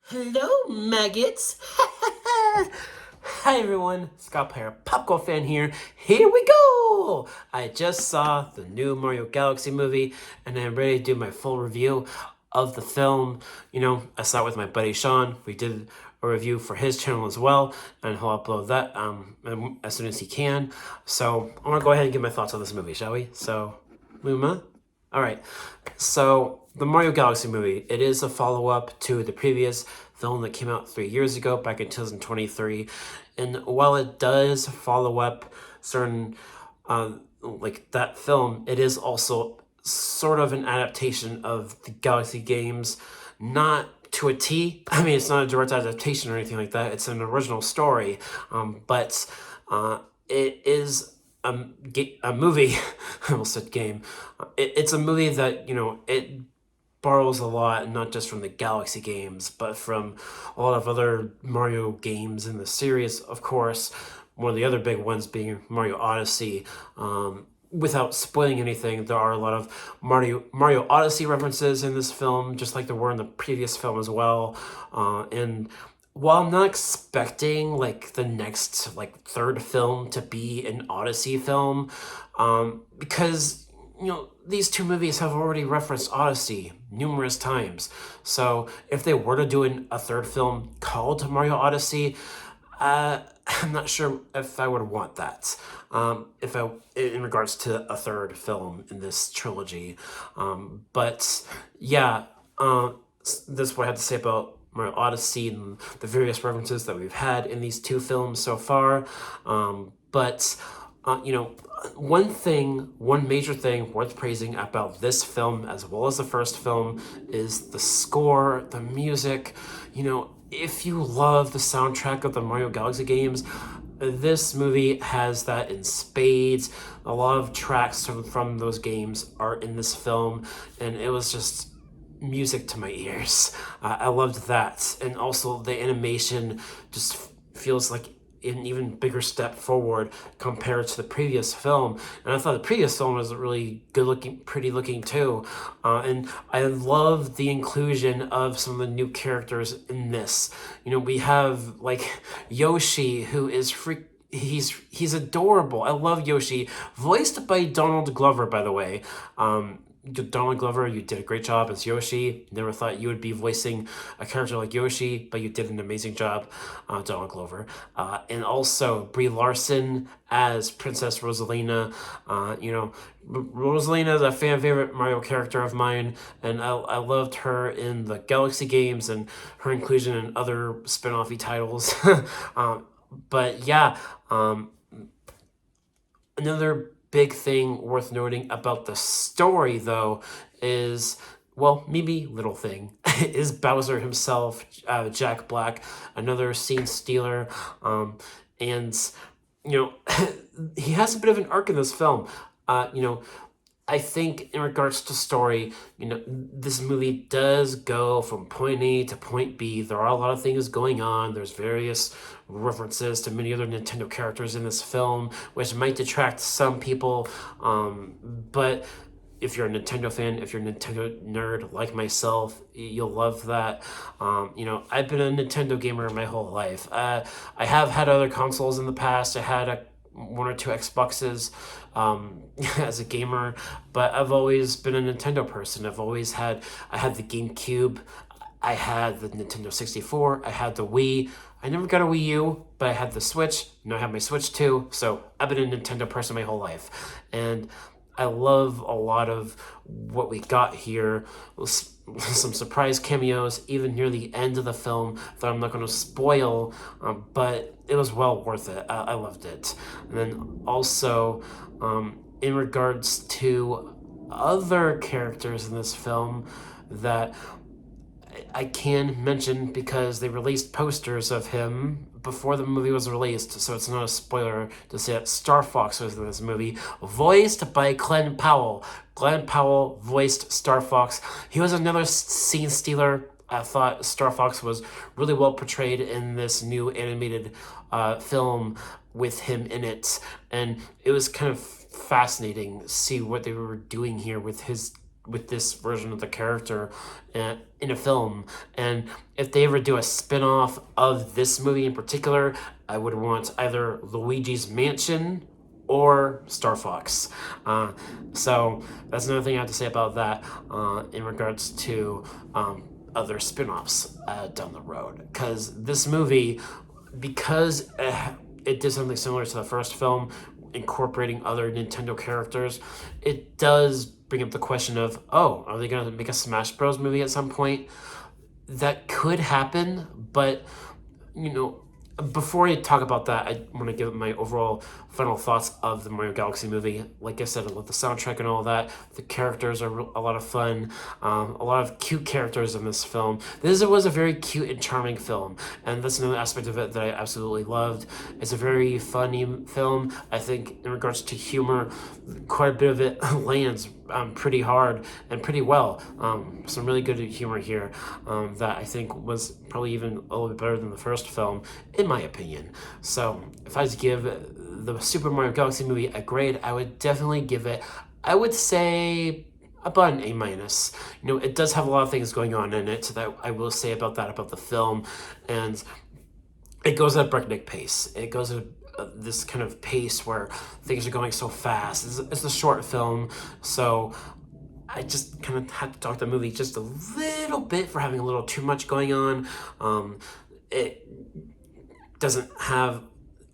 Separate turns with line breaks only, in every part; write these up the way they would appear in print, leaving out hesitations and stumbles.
Hello, maggots! Hi everyone, Scottiplier PopCultFan here. Here we go! I just saw the new Mario Galaxy movie, and I'm ready to do my full review of the film. You know, I saw it with my buddy Sean. We did a review for his channel as well, and he'll upload that as soon as he can. So I want to go ahead and give my thoughts on this movie, shall we? So, Luma? All right, so the Mario Galaxy movie, it is a follow-up to the previous film that came out 3 years ago, back in 2023. And while it does follow up certain, like that film, it is also sort of an adaptation of the Galaxy games, not to a T. I mean, it's not a direct adaptation or anything like that. It's an original story, but it is a movie. I almost said game. It's a movie that, you know, it borrows a lot, not just from the Galaxy games, but from a lot of other Mario games in the series, of course. One of the other big ones being Mario Odyssey. Without spoiling anything, there are a lot of Mario Odyssey references in this film, just like there were in the previous film as well. And while I'm not expecting like the next third film to be an Odyssey film, because you know these two movies have already referenced Odyssey numerous times. So if they were to do a third film called Mario Odyssey, I'm not sure if I would want that. In regards to a third film in this trilogy, but yeah, this is what I have to say about Mario Odyssey and the various references that we've had in these two films so far. You know, one major thing worth praising about this film as well as the first film is the score, the music. You know, if you love the soundtrack of the Mario Galaxy games, this movie has that in spades. A lot of tracks from those games are in this film, and it was just music to my ears. I loved that. And also the animation just feels like an even bigger step forward compared to the previous film. And I thought the previous film was really good looking, pretty looking too. And I love the inclusion of some of the new characters in this. You know, we have like Yoshi, who is he's adorable. I love Yoshi, voiced by Donald Glover, by the way. Donald Glover, you did a great job as Yoshi. Never thought you would be voicing a character like Yoshi, but you did an amazing job, Donald Glover. And also Brie Larson as Princess Rosalina. You know, Rosalina is a fan favorite Mario character of mine, and I loved her in the Galaxy games and her inclusion in other spin-offy titles. But yeah, another big thing worth noting about the story, though, is, well, maybe little thing, is Bowser himself, Jack Black, another scene stealer, and, you know, he has a bit of an arc in this film. You know, I think in regards to story, you know, this movie does go from point A to point B. There are a lot of things going on. There's various references to many other Nintendo characters in this film, which might detract some people. But if you're a Nintendo fan, if you're a Nintendo nerd like myself, you'll love that. You know, I've been a Nintendo gamer my whole life. I have had other consoles in the past. I had one or two Xboxes as a gamer, but I've always been a Nintendo person. I had the GameCube, I had the Nintendo 64, I had the Wii. I never got a Wii U, but I had the Switch. Now I have my Switch too, so I've been a Nintendo person my whole life. And I love a lot of what we got here. Some surprise cameos, even near the end of the film, that I'm not going to spoil, but it was well worth it. I loved it. And then also, in regards to other characters in this film that I can mention because they released posters of him before the movie was released, so it's not a spoiler to say that Star Fox was in this movie, voiced by Glenn Powell. Glenn Powell voiced Star Fox. He was another scene stealer. I thought Star Fox was really well portrayed in this new animated film with him in it, and it was kind of fascinating to see what they were doing here with his with this version of the character in a film. And if they ever do a spin-off of this movie in particular, I would want either Luigi's Mansion or Star Fox. So that's another thing I have to say about that in regards to other spin-offs down the road. Because this movie, because it did something similar to the first film, incorporating other Nintendo characters, it does bring up the question of, oh, are they going to make a Smash Bros. Movie at some point? That could happen, but, you know, before I talk about that, I want to give my overall final thoughts of the Mario Galaxy movie. Like I said, I love the soundtrack and all that. The characters are a lot of fun. A lot of cute characters in this film. This was a very cute and charming film, and that's another aspect of it that I absolutely loved. It's a very funny film. I think in regards to humor, quite a bit of it lands pretty hard and pretty well. Some really good humor here that I think was probably even a little bit better than the first film, in my opinion. So if I was to give the Super Mario Galaxy movie a grade, I would definitely give it, I would say, about an A-. You know, it does have a lot of things going on in it that I will say about the film, and it goes at a breakneck pace. It goes at this kind of pace where things are going so fast. It's a short film, so I just kind of had to talk the movie just a little bit for having a little too much going on. It doesn't have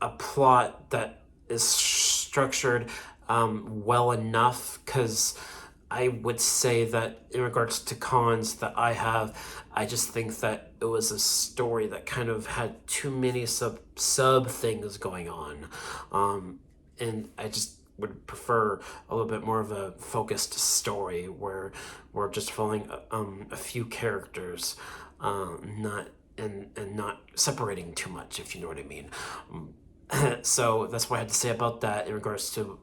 a plot that is structured well enough, because I would say that in regards to cons that I have, I just think that it was a story that kind of had too many sub things going on. And I just would prefer a little bit more of a focused story where we're just following a few characters, not separating too much, if you know what I mean. So that's what I had to say about that in regards to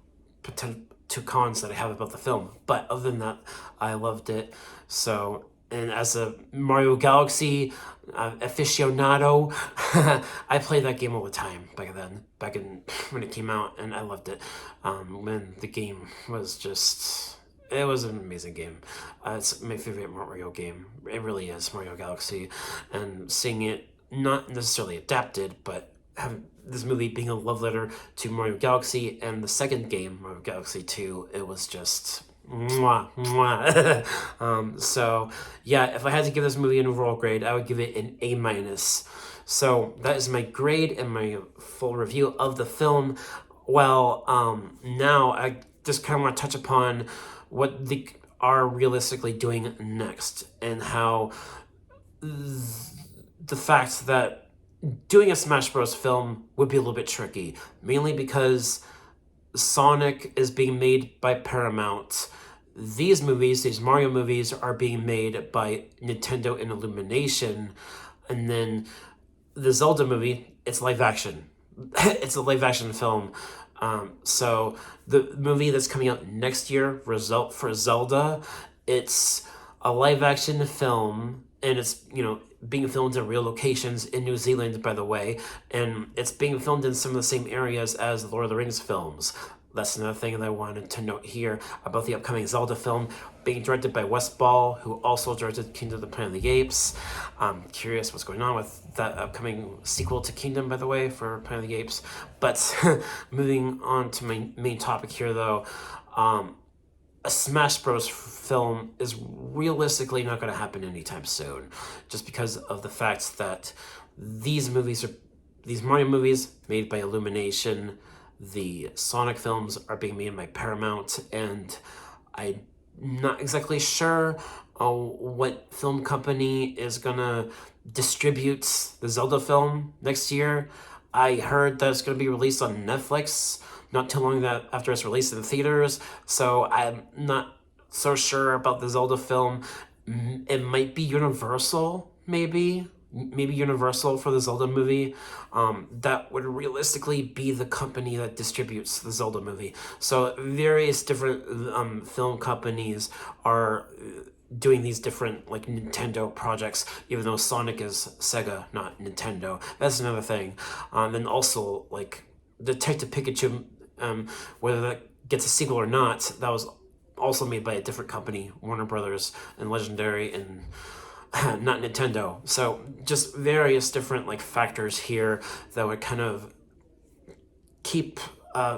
cons that I have about the film. But other than that, I loved it. So, and as a Mario Galaxy aficionado, I played that game all the time back in when it came out, and I loved it. When the game was just, it was an amazing game. It's my favorite Mario game. It really is, Mario Galaxy. And seeing it not necessarily adapted, but having this movie being a love letter to Mario Galaxy, and the second game, Mario Galaxy 2, it was just mwah, mwah. So yeah, if I had to give this movie an overall grade, I would give it an A-. So that is my grade and my full review of the film. Well, now I just kind of want to touch upon what they are realistically doing next, and how the fact that doing a Smash Bros. Film would be a little bit tricky, mainly because Sonic is being made by Paramount. These Mario movies, are being made by Nintendo and Illumination, and then the Zelda movie, it's live action. It's a live action film. So the movie that's coming out next year, for Zelda, it's a live action film, and it's, you know, being filmed in real locations in New Zealand, by the way, and it's being filmed in some of the same areas as the Lord of the Rings films. That's another thing that I wanted to note here about the upcoming Zelda film, being directed by Wes Ball, who also directed Kingdom of the Planet of the Apes. I'm curious what's going on with that upcoming sequel to Kingdom, by the way, for Planet of the Apes. But moving on to my main topic here, though, a Smash Bros. Film is realistically not going to happen anytime soon, just because of the fact that these Mario movies made by Illumination, the Sonic films are being made by Paramount, and I'm not exactly sure what film company is gonna distribute the Zelda film next year. I heard that it's gonna be released on Netflix not too long after it's released in the theaters, so I'm not so sure about the Zelda film. It might be Universal, maybe Universal for the Zelda movie. That would realistically be the company that distributes the Zelda movie. So various different film companies are doing these different, like, Nintendo projects, even though Sonic is Sega, not Nintendo. That's another thing. And also, like, Detective Pikachu, whether that gets a sequel or not, that was also made by a different company, Warner Brothers and Legendary, and not Nintendo. So just various different like factors here that would kind of keep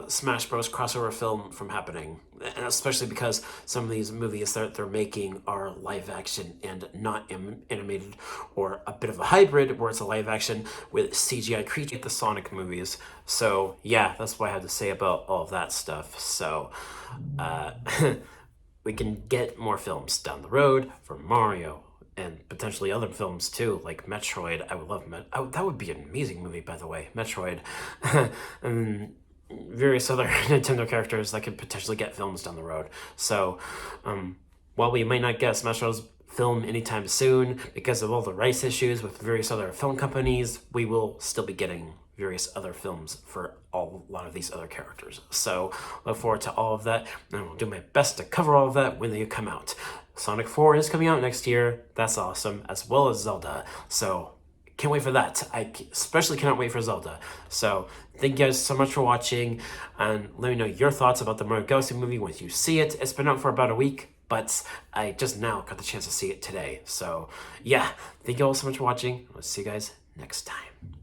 Smash Bros. Crossover film from happening, and especially because some of these movies that they're making are live action and not animated, or a bit of a hybrid where it's a live action with CGI creatures like the Sonic movies. So yeah, that's what I had to say about all of that stuff. So we can get more films down the road for Mario, and potentially other films too, like Metroid. I would love that would be an amazing movie, by the way, Metroid. And various other Nintendo characters that could potentially get films down the road. So, while we might not get Smash Bros. Film anytime soon because of all the rights issues with various other film companies, we will still be getting various other films for a lot of these other characters. So look forward to all of that, and I'll do my best to cover all of that when they come out. Sonic 4 is coming out next year. That's awesome, as well as Zelda. So can't wait for that. I especially cannot wait for Zelda. So thank you guys so much for watching, and let me know your thoughts about the Mario Galaxy movie once you see it. It's been out for about a week, but I just now got the chance to see it today. So yeah, thank you all so much for watching. I'll see you guys next time.